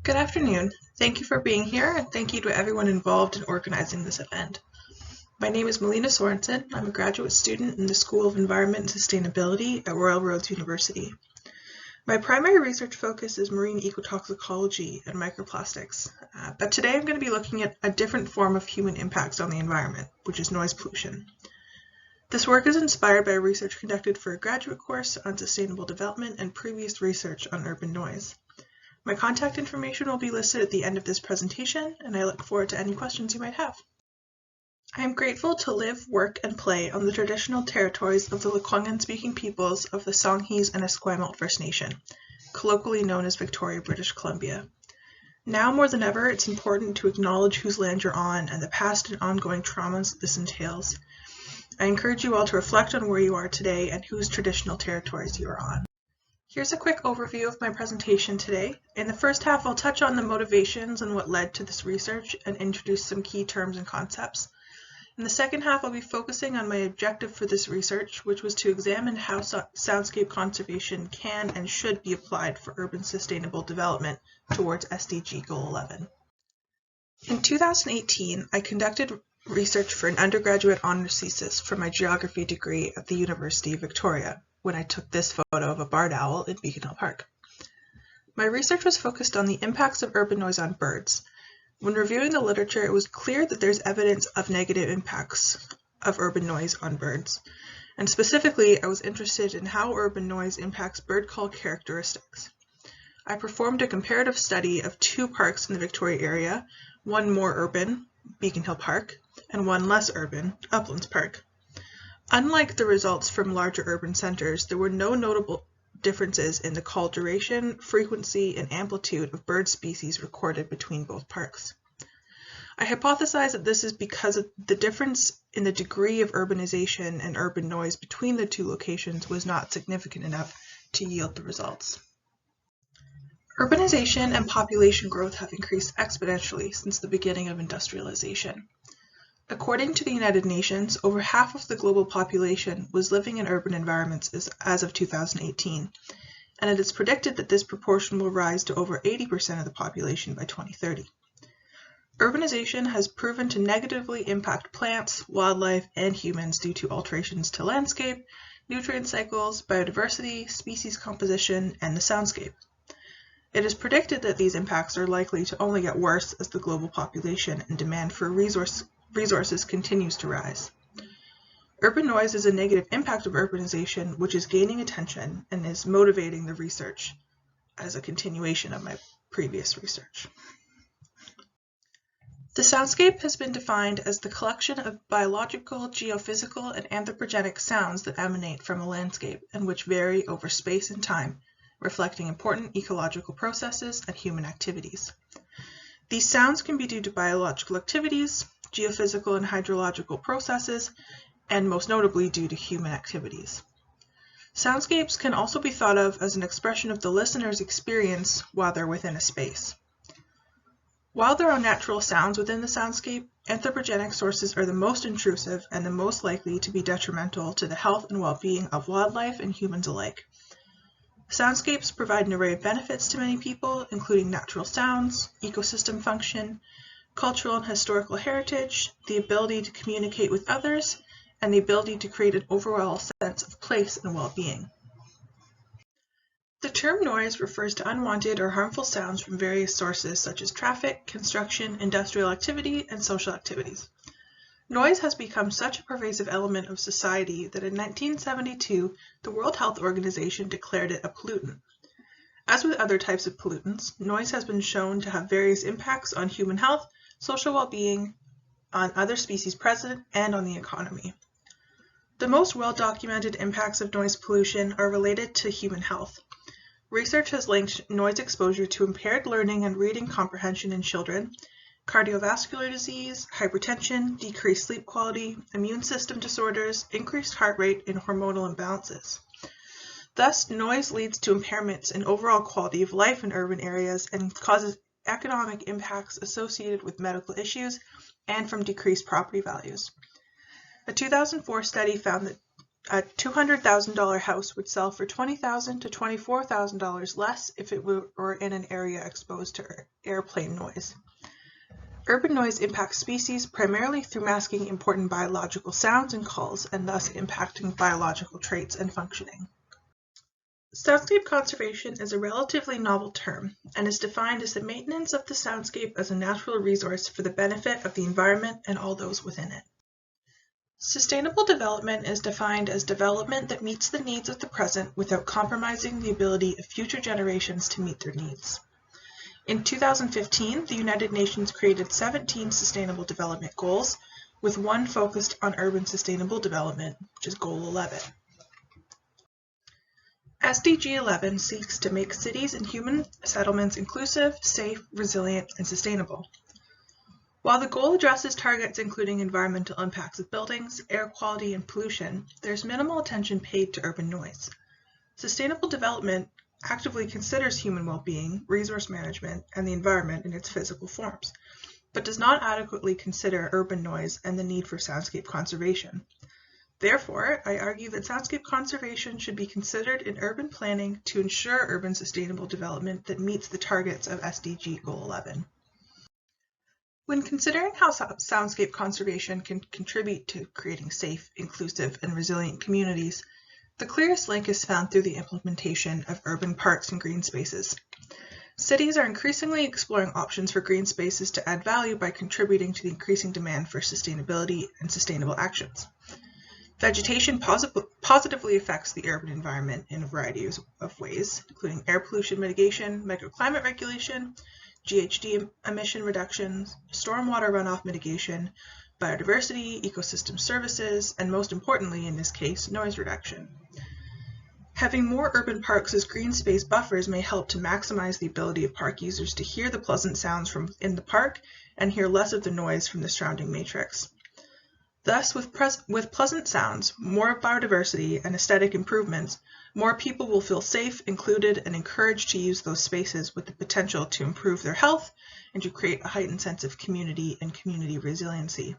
Good afternoon. Thank you for being here, and thank you to everyone involved in organizing this event. My name is Melina Sorensen. I'm a graduate student in the School of Environment and Sustainability at Royal Roads University. My primary research focus is marine ecotoxicology and microplastics, but today I'm going to be looking at a different form of human impacts on the environment, which is noise pollution. This work is inspired by research conducted for a graduate course on sustainable development and previous research on urban noise. My contact information will be listed at the end of this presentation, and I look forward to any questions you might have. I am grateful to live, work, and play on the traditional territories of the Lekwungen-speaking peoples of the Songhees and Esquimalt First Nation, colloquially known as Victoria, British Columbia. Now more than ever, it's important to acknowledge whose land you're on and the past and ongoing traumas this entails. I encourage you all to reflect on where you are today and whose traditional territories you are on. Here's a quick overview of my presentation today. In the first half, I'll touch on the motivations and what led to this research and introduce some key terms and concepts. In the second half, I'll be focusing on my objective for this research, which was to examine how soundscape conservation can and should be applied for urban sustainable development towards SDG Goal 11. In 2018, I conducted research for an undergraduate honors thesis for my geography degree at the University of Victoria, when I took this photo of a barred owl in Beacon Hill Park. My research was focused on the impacts of urban noise on birds. When reviewing the literature, it was clear that there's evidence of negative impacts of urban noise on birds. And specifically, I was interested in how urban noise impacts bird call characteristics. I performed a comparative study of two parks in the Victoria area, one more urban, Beacon Hill Park, and one less urban, Uplands Park. Unlike the results from larger urban centers, there were no notable differences in the call duration, frequency, and amplitude of bird species recorded between both parks. I hypothesize that this is because of the difference in the degree of urbanization and urban noise between the two locations was not significant enough to yield the results. Urbanization and population growth have increased exponentially since the beginning of industrialization. According to the United Nations, over half of the global population was living in urban environments as of 2018, and it is predicted that this proportion will rise to over 80% of the population by 2030. Urbanization has proven to negatively impact plants, wildlife, and humans due to alterations to landscape, nutrient cycles, biodiversity, species composition, and the soundscape. It is predicted that these impacts are likely to only get worse as the global population and demand for resources continues to rise. Urban noise is a negative impact of urbanization, which is gaining attention and is motivating the research as a continuation of my previous research. The soundscape has been defined as the collection of biological, geophysical, and anthropogenic sounds that emanate from a landscape and which vary over space and time, reflecting important ecological processes and human activities. These sounds can be due to biological activities, geophysical and hydrological processes, and most notably due to human activities. Soundscapes can also be thought of as an expression of the listener's experience while they're within a space. While there are natural sounds within the soundscape, anthropogenic sources are the most intrusive and the most likely to be detrimental to the health and well-being of wildlife and humans alike. Soundscapes provide an array of benefits to many people, including natural sounds, ecosystem function, cultural and historical heritage, the ability to communicate with others, and the ability to create an overall sense of place and well-being. The term noise refers to unwanted or harmful sounds from various sources such as traffic, construction, industrial activity, and social activities. Noise has become such a pervasive element of society that in 1972, the World Health Organization declared it a pollutant. As with other types of pollutants, noise has been shown to have various impacts on human health, social well-being, on other species present, and on the economy. The most well-documented impacts of noise pollution are related to human health. Research has linked noise exposure to impaired learning and reading comprehension in children, cardiovascular disease, hypertension, decreased sleep quality, immune system disorders, increased heart rate, and hormonal imbalances. Thus, noise leads to impairments in overall quality of life in urban areas and causes economic impacts associated with medical issues and from decreased property values. A 2004 study found that A $200,000 house would sell for $20,000 to $24,000 less if it were in an area exposed to airplane noise. Urban noise impacts species primarily through masking important biological sounds and calls, and thus impacting biological traits and functioning. Soundscape conservation is a relatively novel term and is defined as the maintenance of the soundscape as a natural resource for the benefit of the environment and all those within it. Sustainable development is defined as development that meets the needs of the present without compromising the ability of future generations to meet their needs. In 2015, the United Nations created 17 Sustainable Development Goals, with one focused on urban sustainable development, which is Goal 11. SDG 11 seeks to make cities and human settlements inclusive, safe, resilient, and sustainable. While the goal addresses targets including environmental impacts of buildings, air quality, and pollution, there's minimal attention paid to urban noise. Sustainable development actively considers human well-being, resource management, and the environment in its physical forms, but does not adequately consider urban noise and the need for soundscape conservation. Therefore, I argue that soundscape conservation should be considered in urban planning to ensure urban sustainable development that meets the targets of SDG Goal 11. When considering how soundscape conservation can contribute to creating safe, inclusive, and resilient communities, the clearest link is found through the implementation of urban parks and green spaces. Cities are increasingly exploring options for green spaces to add value by contributing to the increasing demand for sustainability and sustainable actions. Vegetation positively affects the urban environment in a variety of ways, including air pollution mitigation, microclimate regulation, GHG emission reductions, stormwater runoff mitigation, biodiversity, ecosystem services, and most importantly in this case, noise reduction. Having more urban parks as green space buffers may help to maximize the ability of park users to hear the pleasant sounds from in the park and hear less of the noise from the surrounding matrix. Thus, with pleasant sounds, more biodiversity, and aesthetic improvements, more people will feel safe, included, and encouraged to use those spaces with the potential to improve their health and to create a heightened sense of community and community resiliency.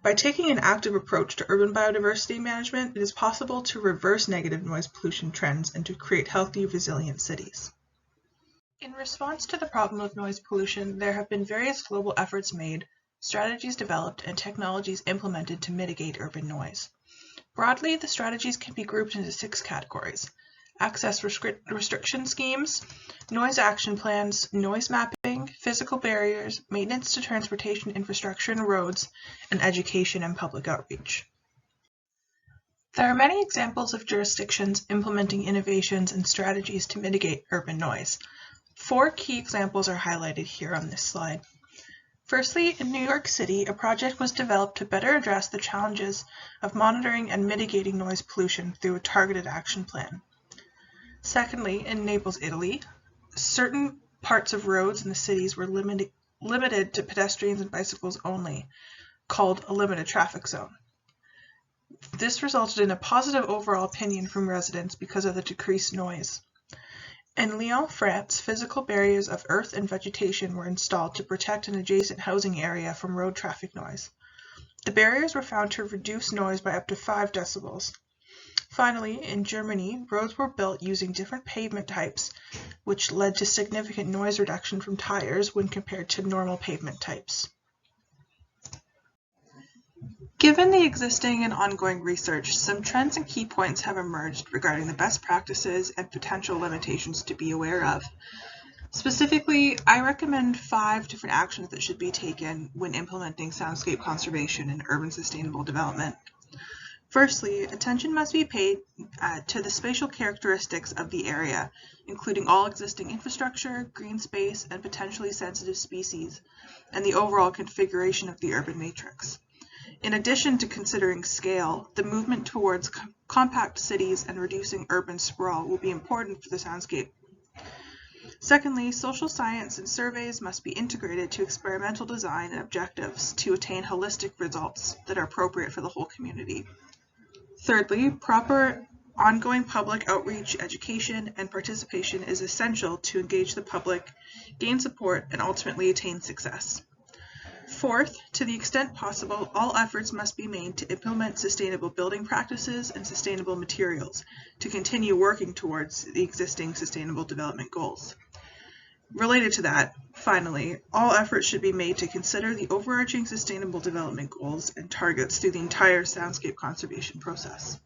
By taking an active approach to urban biodiversity management, it is possible to reverse negative noise pollution trends and to create healthy, resilient cities. In response to the problem of noise pollution, there have been various global efforts made, strategies developed, and technologies implemented to mitigate urban noise. Broadly, the strategies can be grouped into 6 categories: access restriction schemes, noise action plans, noise mapping, physical barriers, maintenance to transportation infrastructure and roads, and education and public outreach. There are many examples of jurisdictions implementing innovations and strategies to mitigate urban noise. 4 key examples are highlighted here on this slide. Firstly, in New York City, a project was developed to better address the challenges of monitoring and mitigating noise pollution through a targeted action plan. Secondly, in Naples, Italy, certain parts of roads in the cities were limited to pedestrians and bicycles only, called a limited traffic zone. This resulted in a positive overall opinion from residents because of the decreased noise. In Lyon, France, physical barriers of earth and vegetation were installed to protect an adjacent housing area from road traffic noise. The barriers were found to reduce noise by up to 5 decibels. Finally, in Germany, roads were built using different pavement types, which led to significant noise reduction from tires when compared to normal pavement types. Given the existing and ongoing research, some trends and key points have emerged regarding the best practices and potential limitations to be aware of. Specifically, I recommend 5 different actions that should be taken when implementing soundscape conservation and urban sustainable development. Firstly, attention must be paid to the spatial characteristics of the area, including all existing infrastructure, green space, and potentially sensitive species, and the overall configuration of the urban matrix. In addition to considering scale, the movement towards compact cities and reducing urban sprawl will be important for the soundscape. Secondly, social science and surveys must be integrated to experimental design and objectives to attain holistic results that are appropriate for the whole community. Thirdly, proper ongoing public outreach, education, and participation is essential to engage the public, gain support, and ultimately attain success. Fourth, to the extent possible, all efforts must be made to implement sustainable building practices and sustainable materials to continue working towards the existing Sustainable Development Goals. Related to that, finally, all efforts should be made to consider the overarching Sustainable Development Goals and targets through the entire soundscape conservation process.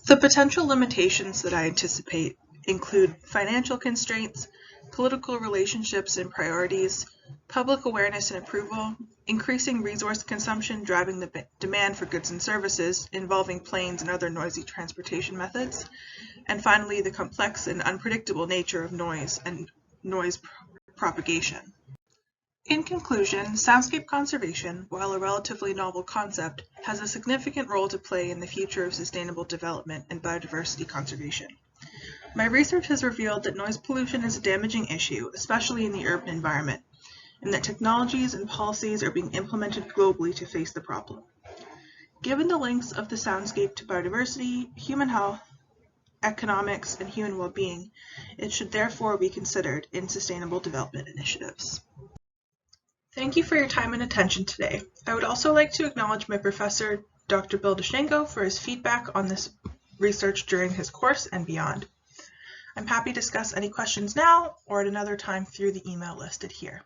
The potential limitations that I anticipate include financial constraints, political relationships and priorities, public awareness and approval, increasing resource consumption driving the demand for goods and services involving planes and other noisy transportation methods, and finally the complex and unpredictable nature of noise and noise propagation. In conclusion, soundscape conservation, while a relatively novel concept, has a significant role to play in the future of sustainable development and biodiversity conservation. My research has revealed that noise pollution is a damaging issue, especially in the urban environment, and that technologies and policies are being implemented globally to face the problem. Given the links of the soundscape to biodiversity, human health, economics, and human well-being, it should therefore be considered in sustainable development initiatives. Thank you for your time and attention today. I would also like to acknowledge my professor, Dr. Bill DeShango, for his feedback on this research during his course and beyond. I'm happy to discuss any questions now or at another time through the email listed here.